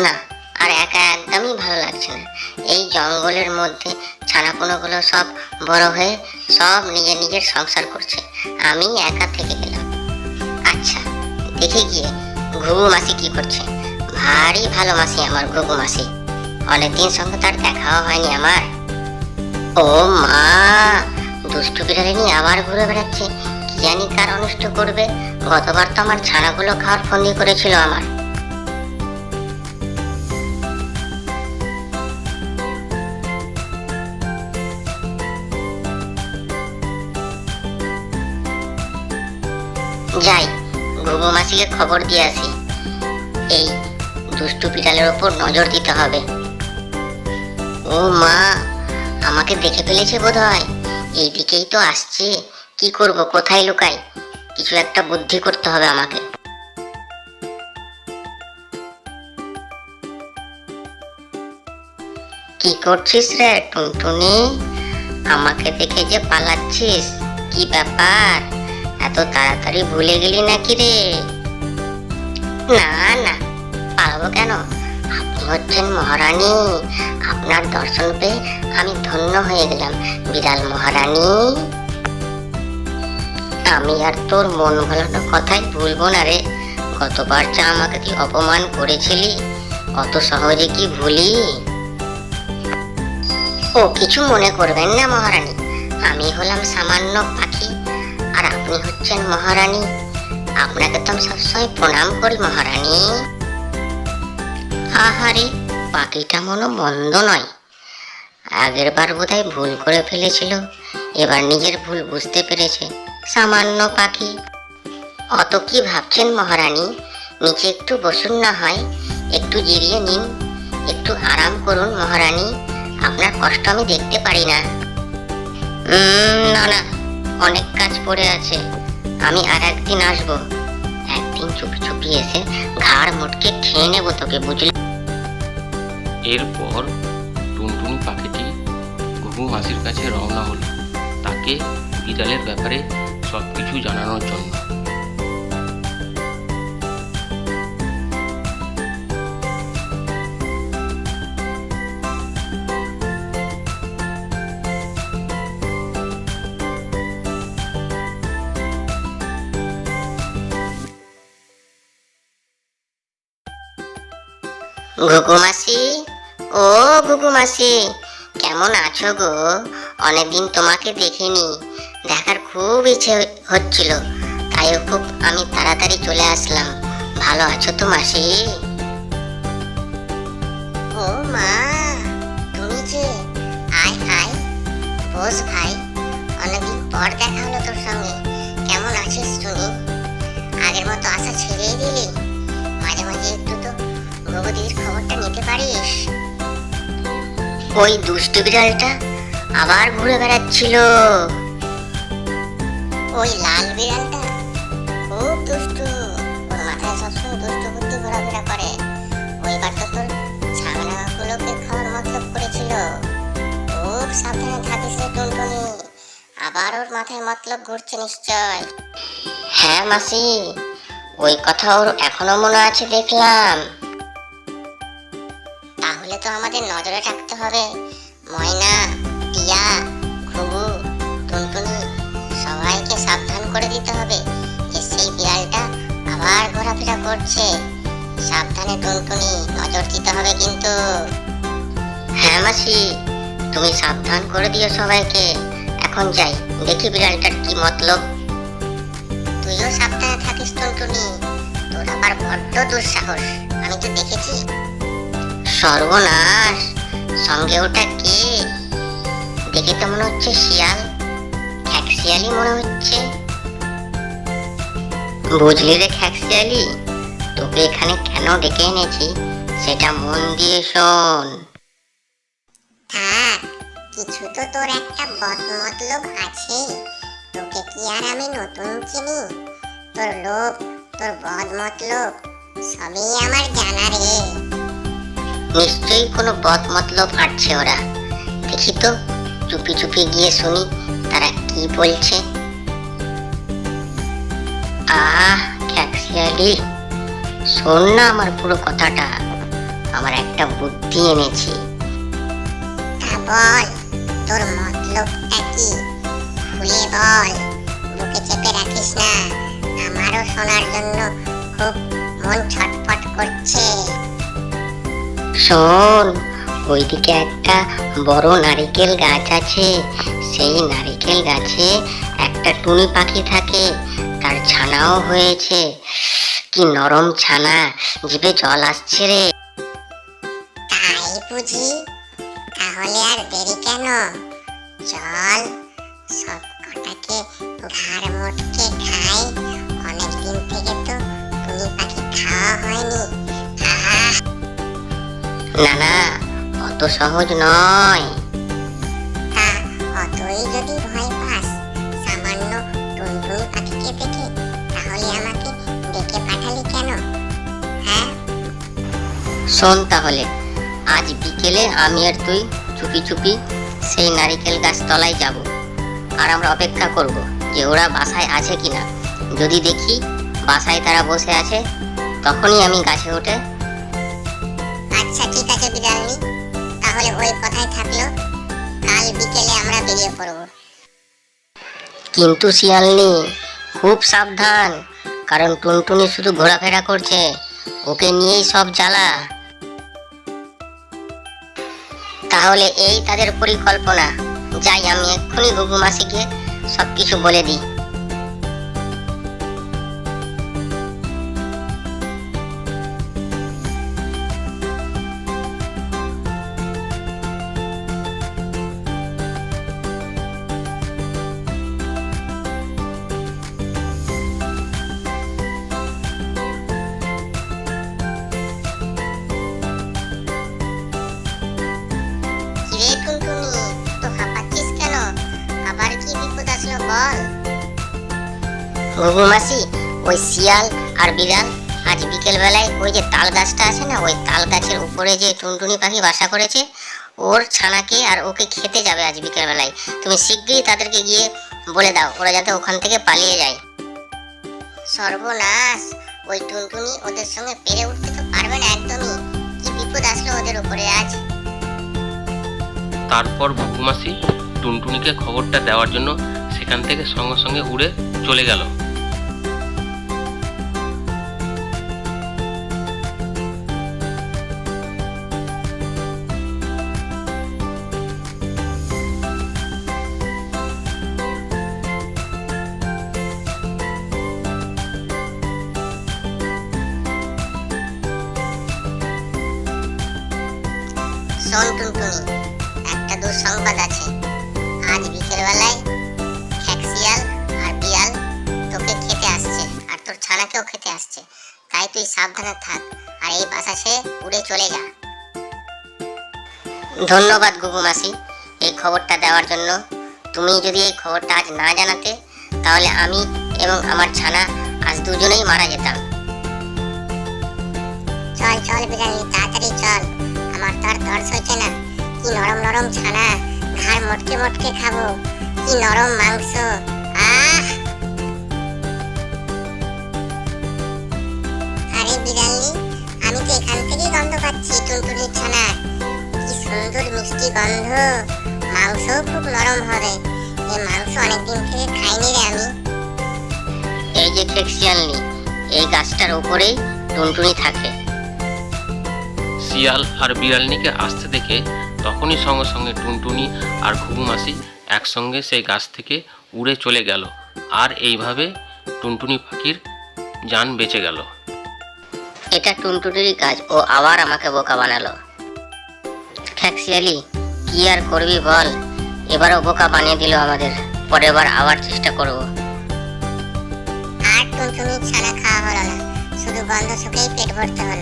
না, আর একা একদমই ভালো লাগছে না। এই জঙ্গলের মধ্যে ছানাপোনাগুলো সব বড় হয়ে সব নিজের নিজের সংসার করছে, আমি একা থেকে গেলাম। আচ্ছা, দেখে গিয়ে ঘুঘু মাসি কি করছে। ভারী ভালো মাসি আমার ঘুঘু মাসি, অনেকদিন সঙ্গে তার দেখাও হয়নি আমার। ও মা, দুষ্টু বিড়ালে নিয়ে আবার ঘুরে বেড়াচ্ছে, কি জানি কার অনিষ্ট করবে। গতবার তো আমার ছানাগুলো খাওয়ার ফন্দি করেছিল আমার। যাই, ঘুঘু মাসিকে খবর দিয়ে আসি। এই দুষ্টু বিড়ালের ওপর নজর দিতে হবে। ও মা, আমাকে দেখে ফেলেছে বোধহয়, এইদিকেই তো আসছে। কি করব, কোথায় লুকাই? কিছু একটা বুদ্ধি করতে হবে আমাকে। কি করছিস রে টুনটুনি? আমাকে দেখে যে পালাচ্ছিস, কি ব্যাপার? এত তাড়াতাড়ি ভুলে গেলি নাকি রে? না না, পালাবো কেন? আপনি হচ্ছেন মহারানী, আপনার দর্শন পেয়ে আমি ধন্য হয়ে গেলাম বিড়াল মহারানী। আমি আর তোর মন ভোলানো কথাই ভুলবো না রে। গতবার যা আমাকে তুই অপমান করেছিলি, অত সহজে কি ভুলি? ও কিছু মনে করবেন না মহারানী, আমি হলাম সামান্য পাখি আর আপনি হচ্ছেন মহারানী। আপনাকে তো আমি সবসময় প্রণাম করি মহারানী। আহারে, পাখিটা মনো মন্দ নয়। আগের বার বোধহয় ভুল করে ফেলেছিল, এবার নিজের ভুল বুঝতে পেরেছে। সামান্য পাখি, অত কি ভাবছেন মহারানী? নিচে একটু বসুন না হয়, একটু জিরিয়ে নিন, একটু আরাম করুন মহারানী। আপনার কষ্ট আমি দেখতে পারি না। না না, অনেক কাজ পড়ে আছে, আমি আর একদিন আসবো। একদিন চুপি চুপি এসে ঘাড় মোটকে খেয়ে নেবো তোকে, বুঝলি? এরপর টুনটুনি পাখিটি ঘুঘু মাসির কাছে রওনা হলো, তাকে বিড়ালের ব্যাপারে সবকিছু জানানোর জন্য। ঘুঘু মাসি, ও ঘুঘু মাসি, কেমন আছো গো? অনেকদিন তোমাকে দেখিনি, দেখার খুব ইচ্ছে হচ্ছিল, তাই খুব আমি তাড়াতাড়ি চলে আসলাম। ভালো আছো তো মাসি? ও মা, তুমি যে, আয় আয়, বস ভাই, অনেকদিন পর দেখা হলো তোর সঙ্গে। কেমন আছিস শুনি? আগের মতো আশা ছেড়েই দিলি? মাঝে মাঝে একটু তো ঘুঘু দিদির খবরটা নিতে পারিস। ওই দুষ্টু বিড়ালটা আবার ঘুরে বেড়াচ্ছিল। ওই লাল বিড়ালটা খুব দুষ্টু, ওর মাথায় সবসময় দুষ্টু বুদ্ধি ঘোরাফেরা করে। ওইবার তো তোর ছানাগুলোকে খাওয়ার মতলব করেছিল। খুব সাবধানে থাকিস রে টুনটুনি, আবার ওর মাথায় মতলব ঘুরছে নিশ্চয়। হ্যাঁ মাসি, ওই কথা ওর এখনো মনে আছে দেখলাম। তাহলে তো আমাদের নজরে রাখতে হবে। ময়না, টিয়া, ঘুঘু, টুনটুনি সবাইকে সাবধান করে দিতে হবে যে সেই বিড়ালটা আবার ঘোরাফেরা করছে। সাবধানে টুনটুনি, নজর দিতে হবে কিন্তু। হ্যাঁ মাসি, তুমি সাবধান করে দিও সবাইকে। এখন যাই, দেখি বিড়ালটার কি মতলব। তুইও সাবধানে থাকিস টুনটুনি, তোর আবার বড্ড দুঃসাহস, আমি তো দেখেছি। সর্বনাশ, সঙ্গে ওটা কে? দেখে তো মনে হচ্ছে শিয়াল, খ্যাকশিয়ালি মনে হচ্ছে। বুঝলি রে খ্যাকশিয়ালি, তোকে এখানে কেন ডেকে এনেছি সেটা মন দিয়ে শোন। থাক, কিছু তো তোর একটা বদমতলব আছে। তোকে কি আর আমি নতুন চিনি? তোর লোভ, তোর বদমতলব সবই আমার জানা রে। নিশ্চয়ই কোনো বদ মতলব আটছে ওরা। দেখি তো, চুপি চুপি গিয়ে শুনি তারা কি বলছে। খ্যাকশিয়ালি, শোন না আমার পুরো কথাটা। আমার একটা বুদ্ধি এনেছি। তা বল, তোর মতলবটা কি? খুলে বল, বুকে চেপে রাখিস না। আমারও শোনার জন্য খুব মন ছটফট করছে। শোন, ওইদিকে একটা বড় নারিকেল গাছ আছে। সেই নারিকেল গাছে একটা টুনি পাখি থাকে, তার ছানাও হয়েছে। কি নরম ছানা, জিভে জল আসছে রে। তাই বুঝি? তাহলে আর দেরি কেন? চল, সব কটাকে ঘাড় মোটকে খাই। অনেকদিন থেকে তো টুনি পাখি খাওয়া হয়নি। আহা, না না, অত সহজ নয়। তা অতই যদি ভয় পাস সামান্য টুনটুনি পাখিকে দেখে, তাহলে আমাকে ডেকে পাঠালি কেন? হ্যাঁ, শোন তাহলে, আজ বিকেলে আমি আর তুই চুপি চুপি সেই নারিকেল গাছ তলায় যাব, আর আমরা অপেক্ষা করব যে ওরা বাসায় আছে কিনা। যদি দেখি বাসায় তারা বসে আছে, তখনই আমি গাছে উঠে। আচ্ছা ঠিক আছে বিড়ালনি, তাহলে ওই কথাই থাকলো। কাল বিকেলে আমরা বেরিয়ে পড়ব। কিন্তু শিয়ালনি, খুব সাবধান, কারণ টুনটুনি শুধু ঘোরাফেরা করছে, ওকে নিয়েই সব জ্বালা। তাহলে এই তাদের পরিকল্পনা। যাই, আমি এক্ষুনি ঘুঘু মাসিকে সবকিছু বলে দিই। কিরে টুনটুনি, তো হাঁপাচ্ছিস কেন? আবার কি বিপদ আসলো বল? ঘুঘু মাসি, ওই শিয়াল আর বিড়াল আজ বিকেল বেলায় ওই যে তাল গাছটা আছে না, ওই তাল গাছের উপরে যে টুনটুনি পাখি বাসা করেছে, ওর ছানাকে আর ওকে খেতে যাবে আজ বিকেল বেলায়। তুমি শিগগিরই তাদেরকে গিয়ে বলে দাও, ওরা যাতে ওখান থেকে পালিয়ে যায়। সর্বনাশ, ওই টুনটুনি ওদের সঙ্গে পেরে উঠতে তো পারবে না একদমই। কি বিপদ আসলো ওদের উপরে আজ। তারপর ঘুঘু মাসি টুনটুনিকে খবরটা দেওয়ার জন্য সেখান থেকে সঙ্গে সঙ্গে উড়ে চলে গেল। শোন টুনটুনি, একটা দুঃসংবাদ আছে। আজ বিকেল বেলায় খ্যাকশিয়াল আর বিড়াল তোকে খেতে আসছে, আর তোর ছানাকেও খেতে আসছে। তাই তুই সাবধানে থাক, আর এই বাসা ছেড়ে উড়ে চলে যা। ধন্যবাদ ঘুঘু মাসি এই খবরটা দেওয়ার জন্য। তুমি যদি এই খবরটা আজ না জানাতে, তাহলে আমি এবং আমার ছানা আজ দুজনেই মারা যেতাম। চল চল বিড়ালি, তাড়াতাড়ি চল। আমার তো আর তর্স হচ্ছে না। কি নরম নরম ছানা, ঘাড় মটকে মটকে খাবো। কি নরম মাংস, আহ! আরে বিড়ালি, আমি তো এখান থেকেই গন্ধ পাচ্ছি টুনটুনির ছানা। কি সুন্দর মিষ্টি গন্ধ, মাংসও খুব নরম হবে। এই মাংস অনেকদিন থেকে খাইনি রে আমি। এই যে খেকশিয়ালনি, এই গাছটার উপরেই টুনটুনি থাকে। শিয়াল আর বিড়ালনিকে আসতে দেখে তখনই সঙ্গে সঙ্গে টুনটুনি আর ঘুঘু মাসি একসঙ্গে সেই গাছ থেকে উড়ে চলে গেল, আর এইভাবে টুনটুনি পাখির জান বেঁচে গেল। এটা টুনটুনিরই কাজ, ও আবার আমাকে বোকা বানালো। খেকশিয়ালি, কি আর করবি বল, এবারও বোকা বানিয়ে দিল আমাদের। পরের বার আবার চেষ্টা করব। আর টুনটুনির ছানা খাওয়া হলো না, শুধু গন্ধ শুকেই পেট ভরতে হলো।